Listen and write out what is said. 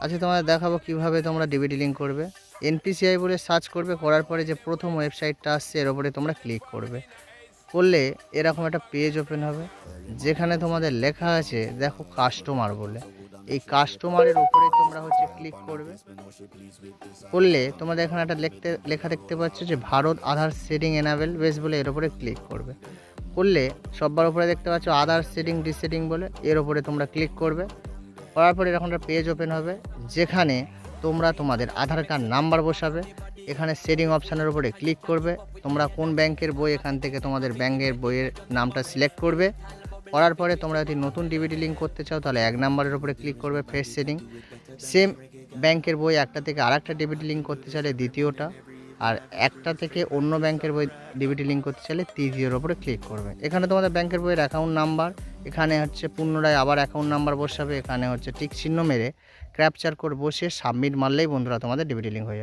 আজকে তোমাদের দেখাবো কিভাবে তোমরা ডিবিটি লিঙ্ক করবে। এনপিসিআই বলে সার্চ করবে, করার পরে যে প্রথম ওয়েবসাইটটা আসছে এর উপরে তোমরা ক্লিক করবে। করলে এরকম একটা পেজ ওপেন হবে, যেখানে তোমাদের লেখা আছে দেখো কাস্টমার বলে। এই কাস্টমারের উপরে তোমরা ক্লিক করবে। করলে তোমাদের এখানে একটা লেখা দেখতে পাচ্ছ যে ভারত আধার সেটিং এনাবেল বেস বলে, এর উপরে ক্লিক করবে। করলে সবার উপরে দেখতে পাচ্ছ আধার সেটিং ডিসেটিং বলে, এর উপরে তোমরা ক্লিক করবে। করার পরে এরকম একটা পেজ ওপেন হবে, যেখানে তোমরা তোমাদের আধার কার্ড নাম্বার বসাবে। এখানে সেটিং অপশানের উপরে ক্লিক করবে। তোমরা কোন ব্যাংকের বই, এখান থেকে তোমাদের ব্যাংকের বইয়ের নামটা সিলেক্ট করবে। করার পরে তোমরা যদি নতুন ডিবিটি লিঙ্ক করতে চাও তাহলে 1 নম্বরের উপরে ক্লিক করবে, ফ্রেশ সেটিং। সেম ব্যাংকের বই একটা থেকে আরেকটা ডিবিটি লিঙ্ক করতে চাইলে দ্বিতীয়টা, আর একটা থেকে অন্য ব্যাংকের বই ডিবিটি লিঙ্ক করতে চাইলে তৃতীয়র উপরে ক্লিক করবে। এখানে তোমাদের ব্যাংকের বইয়ের অ্যাকাউন্ট নাম্বার, এখানে পুনরায় আবার অ্যাকাউন্ট নাম্বার বসাবে। এখানে টিক চিহ্ন মেরে ক্যাপচার কোড বসিয়ে সাবমিট মারলেই বন্ধুরা তোমাদের ডিবিটি লিঙ্ক হয়ে যাবে।